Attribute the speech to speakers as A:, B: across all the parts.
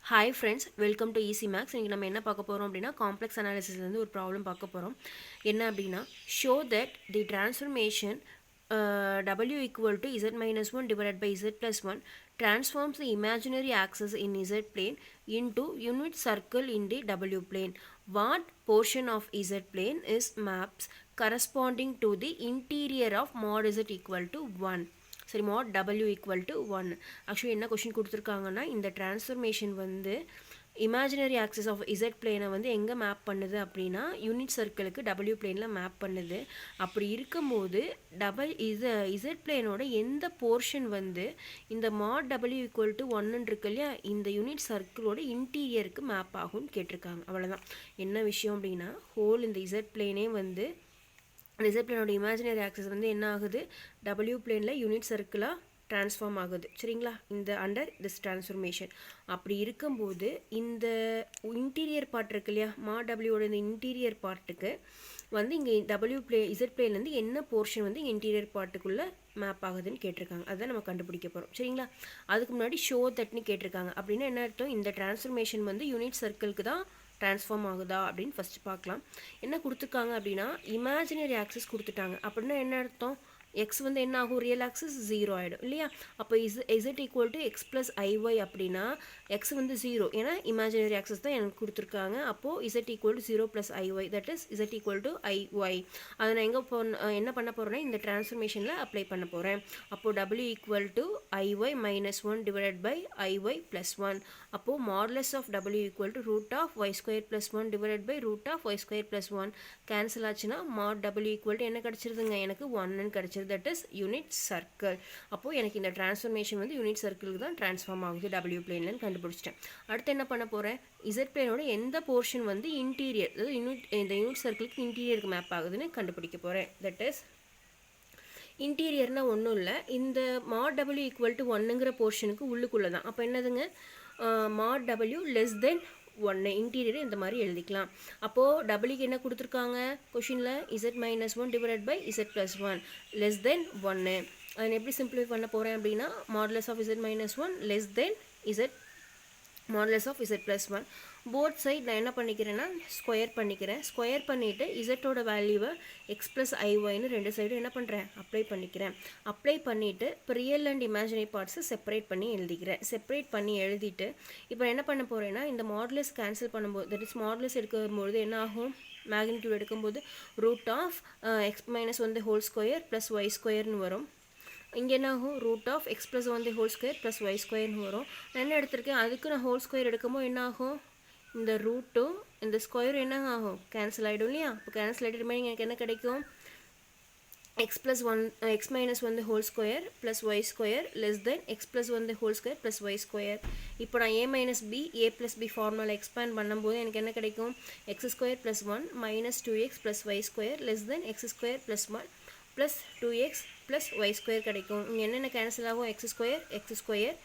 A: Hi friends, welcome to Easy Max. இன்னைக்கு நம்ம என்ன பார்க்க போறோம் அப்படினா காம்ப்ளெக்ஸ் அனாலிசிஸ்ல இருந்து ஒரு ப்ராப்ளம் பார்க்க போறோம். என்ன அப்படினா show that the transformation w equal to z minus 1 divided by z plus 1 transforms the imaginary axis in z plane into unit circle in the w plane. What portion of z plane is maps corresponding to the interior of mod z equal to 1? சரி mod w equal to 1. Actually என்ன question கொடுத்துருக்காங்கன்னா இந்த transformation வந்து imaginary axis of Z பிளேனை வந்து எங்கே map பண்ணுது அப்படின்னா யூனிட் சர்க்கிளுக்கு டபிள்யூ பிளேனில் மேப் பண்ணுது. அப்படி இருக்கும்போது இசட் பிளேனோட எந்த போர்ஷன் வந்து இந்த மாட் டபிள்யூ ஈக்குவல் டு 1 இருக்கு இல்லையா, இந்த யூனிட் சர்க்கிளோட இன்டீரியருக்கு மேப் ஆகும்னு கேட்டிருக்காங்க. அவ்வளோதான். என்ன விஷயம் அப்படின்னா ஹோல் இந்த இசட் பிளேனே வந்து இசட் பிளேனோட இமேஜினரி ஆக்சிஸ் வந்து என்ன ஆகுது, டபிள்யூ பிளேனில் யூனிட் சர்க்கிளாக ட்ரான்ஸ்ஃபார்ம் ஆகுது. சரிங்களா, இந்த அண்டர் திஸ் ட்ரான்ஸ்ஃபர்மேஷன். அப்படி இருக்கும்போது இந்த இன்டீரியர் பார்ட் இருக்கு இல்லையா, மா டபிள்யூட இந்த இன்டீரியர் பார்ட்டுக்கு வந்து இங்கே இசட் பிளேன்லேருந்து என்ன போர்ஷன் வந்து இன்டீரியர் பார்ட்டுக்குள்ளே மேப் ஆகுதுன்னு கேட்டிருக்காங்க. அதுதான் நம்ம கண்டுபிடிக்க போகிறோம். சரிங்களா, அதுக்கு முன்னாடி ஷோ தட்னு கேட்டிருக்காங்க. அப்படின்னா என்ன அர்த்தம், இந்த டிரான்ஸ்ஃபர்மேஷன் வந்து யூனிட் சர்க்கிளுக்கு தான் ட்ரான்ஸ்ஃபார்ம் ஆகுதா அப்படின்னு ஃபஸ்ட்டு பார்க்கலாம். என்ன கொடுத்துருக்காங்க அப்படின்னா இமேஜினரி ஆக்சிஸ் கொடுத்துட்டாங்க. அப்படின்னா என்ன அர்த்தம், எக்ஸ் வந்து என்ன ஆகும், ரியல் ஆக்சிஸ் 0 ஆகிடும் இல்லையா. அப்போ Z equal to X plus ஐஒய் அப்படின்னா எக்ஸ் வந்து 0, ஏன்னா இமேஜினரி ஆக்சிஸ் தான் எனக்கு கொடுத்துருக்காங்க. அப்போது Z equal to 0 plus ஐஒய், that is Z equal to ஐஒய். அதை நான் எங்கே என்ன பண்ண போகிறேன்னா இந்த டிரான்ஸ்ஃபர்மேஷனில் அப்ளை பண்ண போகிறேன். அப்போது W equal to I Y minus 1 divided by I Y plus 1. அப்போது modulus of W equal to root of Y square plus 1 divided by root of Y square plus 1. Cancel ஆச்சுன்னா மாட் டபிள்யூ ஈக்குவல் டு என்ன கிடச்சிருதுங்க, எனக்கு 1ன்னு கிடச்சிருது. That is unit circle. அப்போது எனக்கு இந்த transformation வந்து unit சர்க்கிளுக்கு தான் ட்ரான்ஸ்ஃபார்ம் ஆகுது டபிள்யூ பிளேன்லன்னு கண்டுபிடிச்சிட்டேன். அடுத்து என்ன பண்ண போகிறேன், இசட் பிளேனோட எந்த போர்ஷன் வந்து இன்டீரியர், அதாவது இந்த யூனிட் சர்க்கிளுக்கு இன்டீரியருக்கு மேப் ஆகுதுன்னு கண்டுபிடிக்க போகிறேன். தட் இஸ் இன்டீரியர்னால் ஒன்றும் இல்லை, இந்த மாட் டபிள்யூ ஈக்குவல் டு 1ங்கிற போர்ஷனுக்கு உள்ளுக்குள்ளே தான். அப்போ என்னதுங்க, mod W less than 1 interior இந்த மாதிரி எழுதிக்கலாம். அப்போது டபிள்யூக்கு என்ன கொடுத்துருக்காங்க கொஷினில், Z minus 1 divided by Z plus 1 less than 1. அதை எப்படி சிம்பிளிஃபை பண்ண போகிறேன் அப்படின்னா modulus of Z minus 1 less than Z modulus of Z plus 1. Both side நான் என்ன பண்ணிக்கிறேன்னா ஸ்கொயர் பண்ணிக்கிறேன். ஸ்கொயர் பண்ணிவிட்டு இசட்டோட வேல்யூவை எக்ஸ் ப்ளஸ் ஐஒய்னு ரெண்டு சைடும் என்ன பண்ணுறேன், அப்ளை பண்ணிக்கிறேன். அப்ளை பண்ணிவிட்டு இப்போ ரியல் அண்ட் இமேஜினரி பார்ட்ஸை செப்பரேட் பண்ணி எழுதிக்கிறேன். செப்பரேட் பண்ணி எழுதிட்டு இப்போ என்ன பண்ண போகிறேன்னா இந்த மாடுலஸ் கேன்சல் பண்ணும்போது, தட் இஸ் மாடுலஸ் எடுக்கும்போது என்ன ஆகும், மேக்னிடியூட் எடுக்கும்போது root of X minus 1 whole square plus Y ஸ்கொயர்னு வரும். இங்கே என்ன ஆகும், root of X plus 1 whole square plus Y ஸ்கொயர்னு வரும். நான் என்ன எடுத்திருக்கேன், அதுக்கு நான் ஹோல் ஸ்கொயர் எடுக்கும்போது என்ன ஆகும், இந்த ரூட்டும் இந்த ஸ்கொயரும் என்ன ஆகும், கேன்சல் ஆகிடும் இல்லையா. இப்போ கேன்சல் ஆகிட்டு ரிமைனிங் எனக்கு என்ன கிடைக்கும், X plus 1 X minus 1 whole square plus Y square less than X plus 1 whole square plus Y square. இப்போ நான் A minus B A plus B formula expand பண்ணும்போது எனக்கு என்ன கிடைக்கும், X square plus 1 minus 2x plus Y square less than X square plus 1 plus 2x plus Y square கிடைக்கும். இங்கே என்னென்ன cancel ஆகும், எக்ஸ் ஸ்கொயர்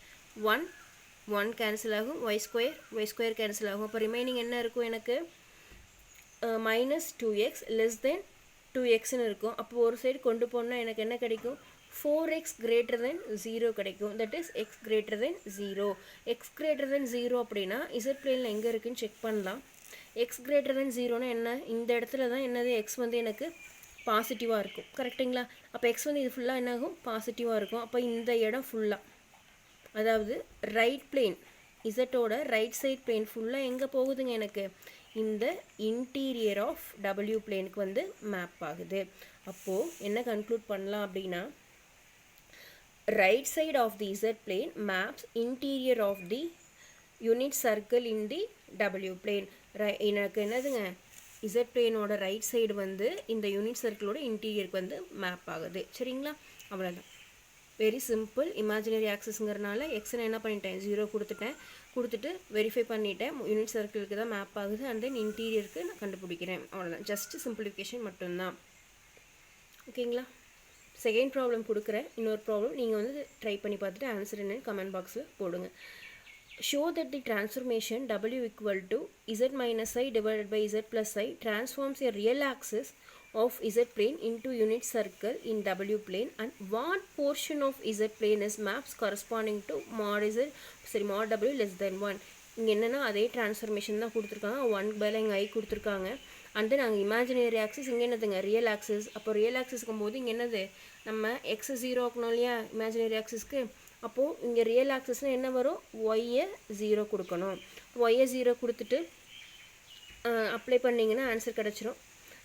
A: 1 கேன்சல் ஆகும், ஒய் ஸ்கொயர் கேன்சல் ஆகும். அப்போ ரிமைனிங் என்ன இருக்கும், எனக்கு மைனஸ் 2x லெஸ் தென் 2xன்னு இருக்கும். அப்போ ஒரு சைடு கொண்டு போனால் எனக்கு என்ன கிடைக்கும், 4x greater than 0 கிடைக்கும். That is x greater than 0. x greater than 0 அப்படின்னா இசட் பிளேனில் எங்கே இருக்குன்னு செக் பண்ணலாம். x greater than 0னா என்ன, இந்த இடத்துல தான் என்னது x வந்து எனக்கு பாசிட்டிவாக இருக்கும். கரெக்டுங்களா. அப்போ எக்ஸ் வந்து இது ஃபுல்லாக என்ன ஆகும், பாசிட்டிவாக இருக்கும். அப்போ இந்த இடம் ஃபுல்லாக, அதாவது ரைட் பிளேன் இசட்டோட ரைட் சைட் பிளேன் ஃபுல்லாக எங்கே போகுதுங்க, எனக்கு இந்த இன்டீரியர் ஆஃப் டபிள்யூ பிளேனுக்கு வந்து மேப் ஆகுது. அப்போது என்ன கன்க்ளூட் பண்ணலாம் அப்படின்னா right side of the Z plane maps interior of the unit circle in the W plane. எனக்கு என்னதுங்க, இசட் பிளேனோட ரைட் சைடு வந்து இந்த யூனிட் சர்க்கிளோட இன்டீரியருக்கு வந்து மேப் ஆகுது. சரிங்களா, அவ்வளோதான். Very simple. இமேஜினரி ஆக்சஸ்ங்கிறனால எக்ஸ்ன்னு என்ன பண்ணிட்டேன், 0 கொடுத்துட்டு வெரிஃபை பண்ணிட்டேன், யூனிட் சர்க்கிளுக்கு தான் மேப் ஆகுது. அண்ட் தென் இன்டீரியருக்கு நான் கண்டுபிடிக்கிறேன். அவ்வளோதான், ஜஸ்ட் சிம்பிளிஃபிகேஷன் மட்டும்தான். ஓகேங்களா. செகண்ட் ப்ராப்ளம் கொடுக்குறேன். இன்னொரு ப்ராப்ளம் நீங்கள் வந்து ட்ரை பண்ணி பார்த்துட்டு ஆன்சர் என்னன்னு கமெண்ட் பாக்ஸில் போடுங்க. Show that the transformation w equal to z minus I divided by z plus I transforms a real axis of z plane into unit circle in w plane, and what portion of z plane is maps corresponding to mod w less than 1. இங்கே என்னென்னா அதே transformation தான் கொடுத்துருக்காங்க. 1 பதிலாக இங்கே ஐ கொடுத்துருக்காங்க. And then அங்கே imaginary axis, இங்கே என்னதுங்க ரியல் ஆக்சிஸ். அப்போ ரியல் ஆக்சிஸ்க்கும் போது இங்கே என்னது நம்ம எக்ஸ் 0 ஆக்கணும் இல்லையா இமேஜினரி ஆக்சிஸ்க்கு. அப்போது இங்கே ரியல் ஆக்சிஸ்னால் என்ன வரும், ஒய்யை 0 கொடுக்கணும். ஒய்யை 0 கொடுத்துட்டு அப்ளை பண்ணிங்கன்னா ஆன்சர் கிடச்சிரும்.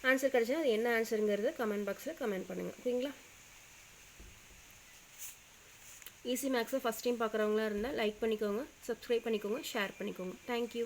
A: ஆன்சர் கிடச்சினா அது என்ன ஆன்சருங்கிறத கமெண்ட் பாக்ஸில் கமெண்ட் பண்ணுங்கள். ஓகேங்களா? ஈஸி மேக்ஸை ஃபஸ்ட் டைம் பார்க்குறவங்களா இருந்தால் லைக் பண்ணிக்கோங்க, சப்ஸ்கிரைப் பண்ணிக்கோங்க, ஷேர் பண்ணிக்கோங்க. தேங்க்யூ.